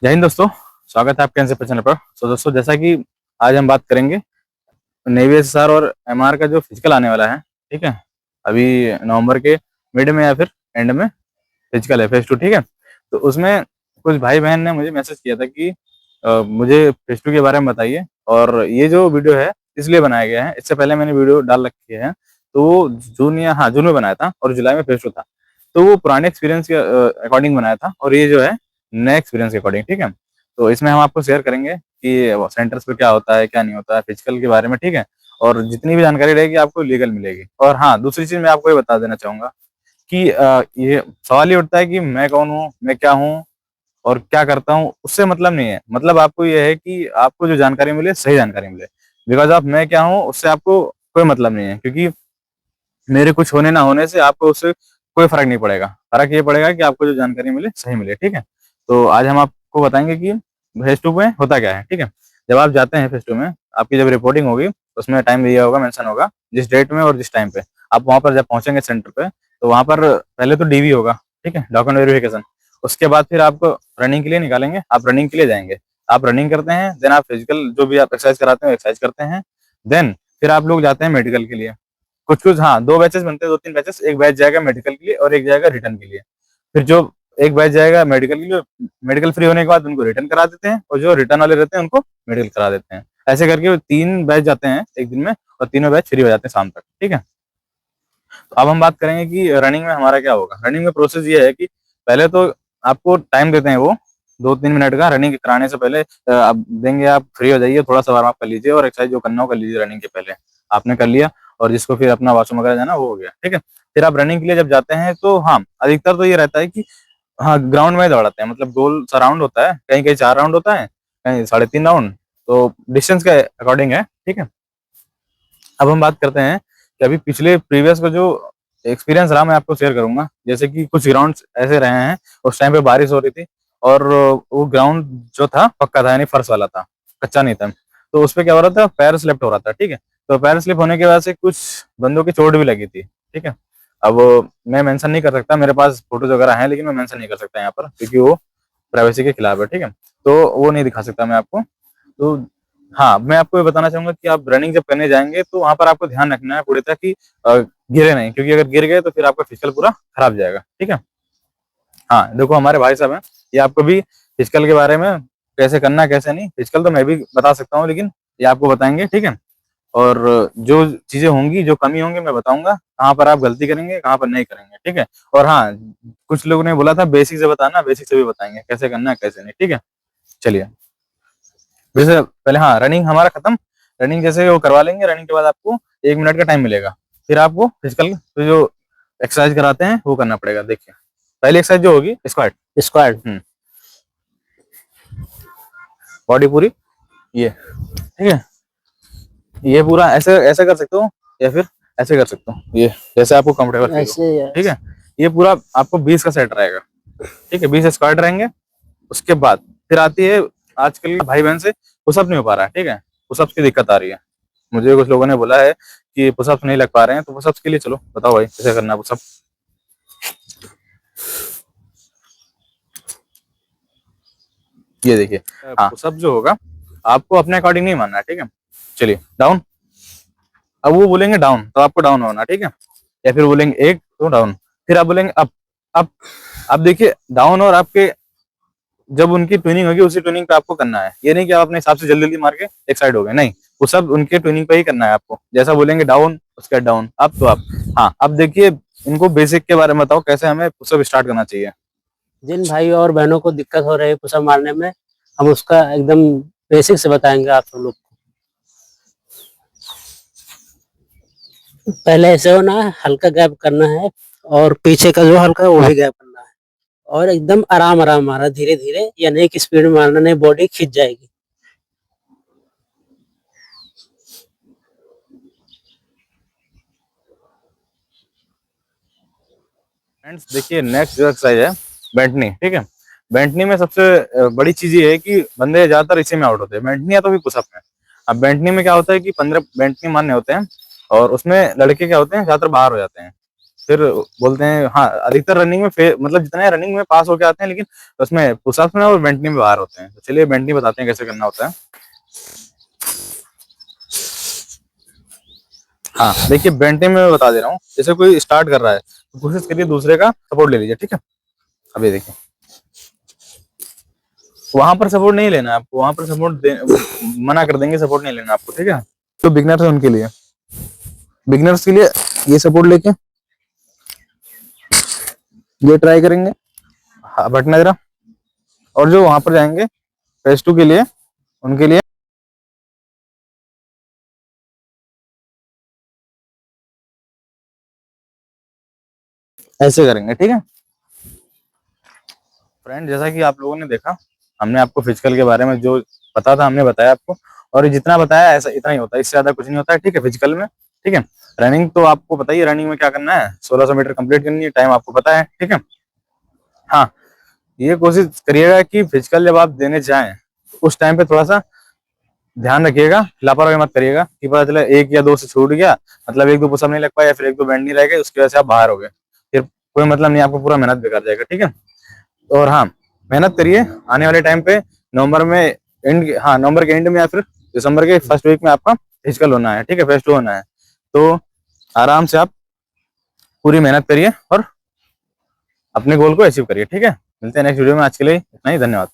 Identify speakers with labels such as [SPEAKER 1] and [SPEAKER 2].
[SPEAKER 1] जय हिंद दोस्तों। स्वागत है आपके एनसीपी चैनल पर। दोस्तों, जैसा कि आज हम बात करेंगे नेवी एसएसआर और एमआर का जो फिजिकल आने वाला है। ठीक है, अभी नवंबर के मिड में या फिर एंड में फिजिकल है, फेज 2। ठीक है, तो उसमें कुछ भाई बहन ने मुझे मैसेज किया था कि मुझे फेज 2 के बारे में बताइए। और ये जो वीडियो है इसलिए बनाया गया है, इससे पहले मैंने वीडियो डाल रखी है, तो वो जून में बनाया था और जुलाई में फेज 2 था। तो वो पुराने एक्सपीरियंस के अकॉर्डिंग बनाया था और ये जो है नए एक्सपीरियंस के अकॉर्डिंग। ठीक है, तो इसमें हम आपको शेयर करेंगे कि सेंटर्स पे क्या होता है क्या नहीं होता है फिजिकल के बारे में। ठीक है, और जितनी भी जानकारी रहेगी आपको लीगल मिलेगी। और हाँ, दूसरी चीज मैं आपको ये बता देना चाहूंगा कि ये सवाल ये उठता है कि मैं कौन हूँ, मैं क्या हूँ और क्या करता हूँ। उससे मतलब नहीं है, मतलब आपको ये है कि आपको जो जानकारी मिले सही जानकारी मिले। बिकॉज आप मैं क्या हूँ उससे आपको कोई मतलब नहीं है, क्योंकि मेरे कुछ होने ना होने से आपको उससे कोई फर्क नहीं पड़ेगा। फर्क ये पड़ेगा कि आपको जो जानकारी मिले सही मिले। ठीक है, तो आज हम आपको बताएंगे कि फेज 2 में होता क्या है। ठीक है, जब आप जाते हैं फेज 2 में, आपकी जब रिपोर्टिंग होगी उसमें टाइम दिया होगा, मेंशन होगा जिस डेट में और जिस टाइम पे आप वहां पर जब पहुंचेंगे सेंटर पे, तो वहां पर पहले तो डीवी होगा। ठीक है, डॉक्यूमेंट वेरिफिकेशन। उसके बाद फिर आपको रनिंग के लिए निकालेंगे, आप रनिंग के लिए जाएंगे। आप रनिंग करते हैं, देन आप फिजिकल जो भी आप एक्सरसाइज कराते हैं एक्सरसाइज करते हैं। देन फिर आप लोग जाते हैं मेडिकल के लिए। कुछ कुछ हाँ, दो बैचेस बनते हैं, दो तीन बैचेस। एक बैच जाएगा मेडिकल के लिए और एक जाएगा रिटर्न के लिए। फिर जो एक बैच जाएगा मेडिकल के लिए, मेडिकल फ्री होने के बाद उनको रिटर्न करा देते हैं, और जो रिटर्न वाले रहते हैं उनको मेडिकल करा देते हैं। ऐसे करके वो तीन बैच जाते हैं एक दिन में, और तीनों बैच फ्री हो जाते हैं शाम तक। ठीक है, तो अब हम बात करेंगे कि रनिंग में हमारा क्या होगा। रनिंग में प्रोसेस ये है कि पहले तो आपको टाइम देते हैं वो 2-3 मिनट का रनिंग कराने से पहले। आप देंगे, आप फ्री हो जाइए, थोड़ा सा वार्म अप कर लीजिए और एक्सरसाइज जो करना हो कर लीजिए रनिंग के पहले। आपने कर लिया, और जिसको फिर अपना वॉशरूम वगैरह जाना वो हो गया। ठीक है, फिर आप रनिंग के लिए जब जाते हैं तो हाँ, अधिकतर तो ये रहता है कि हाँ, ग्राउंड में दौड़ाते हैं, मतलब गोल सा राउंड होता है, कहीं कहीं 4 राउंड होता है, कहीं 3.5 राउंड। तो डिस्टेंस के अकॉर्डिंग है। ठीक है, अब हम बात करते हैं कि अभी पिछले प्रीवियस का जो एक्सपीरियंस रहा मैं आपको शेयर करूंगा। जैसे कि कुछ ग्राउंड ऐसे रहे हैं, उस टाइम पे बारिश हो रही थी और वो ग्राउंड जो था पक्का था, यानी फर्श वाला था, कच्चा नहीं था। तो उस पे क्या हो रहा था, पैर स्लिप हो रहा था। ठीक है, तो पैर स्लिप होने की वजह से कुछ बंदों की चोट भी लगी थी। ठीक है, अब मैं मेंशन नहीं कर सकता, मेरे पास फोटोज वगैरह हैं, लेकिन मैं मेंशन नहीं कर सकता यहाँ पर क्योंकि वो प्राइवेसी के खिलाफ है। ठीक है, तो वो नहीं दिखा सकता मैं आपको। तो हाँ, मैं आपको ये बताना चाहूंगा कि आप रनिंग जब करने जाएंगे तो वहां पर आपको ध्यान रखना है पूरी तरह कि गिरे नहीं, क्योंकि अगर गिर गए तो फिर आपका फिजिकल पूरा खराब जाएगा। ठीक है, हाँ देखो, हमारे भाई साहब हैं, ये आपको भी फिजिकल के बारे में कैसे करना है कैसे नहीं, फिजिकल तो मैं भी बता सकता हूँ, लेकिन ये आपको बताएंगे। ठीक है, और जो चीजें होंगी, जो कमी होंगी, मैं बताऊंगा कहाँ पर आप गलती करेंगे कहाँ पर नहीं करेंगे। ठीक है, और हाँ, कुछ लोगों ने बोला था बेसिक से बताना, बेसिक से भी बताएंगे कैसे करना है कैसे नहीं। ठीक है, चलिए। जैसे पहले हाँ, रनिंग हमारा खत्म। रनिंग जैसे वो करवा लेंगे, रनिंग के बाद आपको 1 मिनट का टाइम मिलेगा। फिर आपको फिजिकल तो जो एक्सरसाइज कराते हैं वो करना पड़ेगा। देखिए, पहली एक्सरसाइज जो होगी स्क्वाट।
[SPEAKER 2] स्क्वाड।
[SPEAKER 1] बॉडी पूरी ये। ठीक है, ये पूरा ऐसे ऐसे कर सकते हो या फिर ऐसे कर सकते हो, ये जैसे आपको कंफर्टेबल फील हो।
[SPEAKER 2] ऐसे
[SPEAKER 1] ठीक है, ये पूरा आपको 20 का सेट रहेगा। ठीक है, 20 स्क्वाट रहेंगे। उसके बाद फिर आती है, आजकल भाई बहन से पुशअप नहीं हो पा रहा है। ठीक है, पुशअप्स की दिक्कत आ रही है। मुझे कुछ लोगों ने बोला है कि पुशअप्स नहीं लग पा रहे हैं, तो पुशअप्स के लिए चलो बताओ भाई कैसे करना है पुशअप। ये देखिए, हाँ पुशअप जो होगा आपको अपने अकॉर्डिंग नहीं मानना है। ठीक है, चलिए डाउन। अब वो बोलेंगे डाउन तो आपको डाउन होना। ठीक है, या फिर बोलेंगे एक तो डाउन, फिर आप बोलेंगे अप। अप। अब देखिए, डाउन और आपके जब उनकी ट्यूनिंग होगी उसी ट्यूनिंग पे आपको करना है। ये नहीं कि आप अपने हिसाब से जल्दी जल्दी मार के एक साइड हो गए, नहीं, वो सब उनके ट्यूनिंग पे ही करना है आपको। जैसा बोलेंगे डाउन उसका डाउन, अप तो अप। हाँ, अब देखिए, इनको बेसिक के बारे में बताओ कैसे हमें पुशअप स्टार्ट करना चाहिए।
[SPEAKER 2] जिन भाइयों और बहनों को दिक्कत हो रही है पुशअप मारने में, हम उसका एकदम बेसिक से बताएंगे आप सब लोग को। पहले ऐसे होना है, हल्का गैप करना है, और पीछे का जो हल्का है वो भी गैप करना है, और एकदम आराम आराम मारना, धीरे धीरे, या नहीं कि स्पीड में मारना, नहीं बॉडी खिंच जाएगी।
[SPEAKER 1] फ्रेंड्स देखिए, नेक्स्ट जो एक्सरसाइज है बेंटनी। ठीक है, बेंटनी में सबसे बड़ी चीज ये है कि बंदे ज्यादातर इसी में आउट होते हैं, बेंटनी या तो भी पुशअप में। अब बेंटनी में क्या होता है कि 15 बेंटनी मारने होते हैं, और उसमें लड़के क्या होते हैं ज्यादातर बाहर हो जाते हैं। फिर बोलते हैं हाँ अधिकतर रनिंग में मतलब जितने रनिंग में पास होके आते हैं, लेकिन उसमें पुशअप्स में और बेंटनी में बाहर होते हैं। तो चलिए बेंटनी बताते हैं कैसे करना होता है। हाँ देखिए बेंटनी में मैं बता दे रहा हूँ, जैसे कोई स्टार्ट कर रहा है तो कोशिश करिए दूसरे का सपोर्ट ले लीजिए, ठीक है। अब ये देखिए वहां पर सपोर्ट नहीं लेना है आपको, वहां पर मना कर देंगे, सपोर्ट नहीं लेना आपको, ठीक है। तो बिगनर्स है उनके लिए, बिगनर्स के लिए ये सपोर्ट लेके ये ट्राई करेंगे, हाँ बटना जरा। और जो वहां पर जाएंगे फेज 2 के लिए, उनके लिए ऐसे करेंगे, ठीक है। फ्रेंड जैसा कि आप लोगों ने देखा, हमने आपको फिजिकल के बारे में जो पता था हमने बताया आपको, और जितना बताया ऐसा इतना ही होता है, इससे ज्यादा कुछ नहीं होता है, ठीक है फिजिकल में, ठीक है। रनिंग तो आपको पता ही है, रनिंग में क्या करना है, 1600 मीटर कंप्लीट करनी है, टाइम आपको पता है, ठीक है। हाँ ये कोशिश करिएगा कि फिजिकल जब आप देने जाएं उस टाइम पे थोड़ा सा ध्यान रखिएगा, लापरवाही मत करिएगा कि पता चला 1 या 2 से छूट गया, मतलब 1-2 पुशअप नहीं लग पाया, फिर 1-2 बेंड नहीं रह गए, उसकी वजह से आप बाहर हो गए, फिर कोई मतलब नहीं, आपको पूरा मेहनत बेकार जाएगा, ठीक है। और हाँ मेहनत करिए, आने वाले टाइम पे नवंबर में हाँ नवंबर के एंड में या फिर दिसंबर के फर्स्ट वीक में आपका फिजिकल होना है, ठीक है, फेज 2 होना है। तो आराम से आप पूरी मेहनत करिए और अपने गोल को अचीव करिए, ठीक है। मिलते हैं नेक्स्ट वीडियो में, आज के लिए इतना ही, धन्यवाद।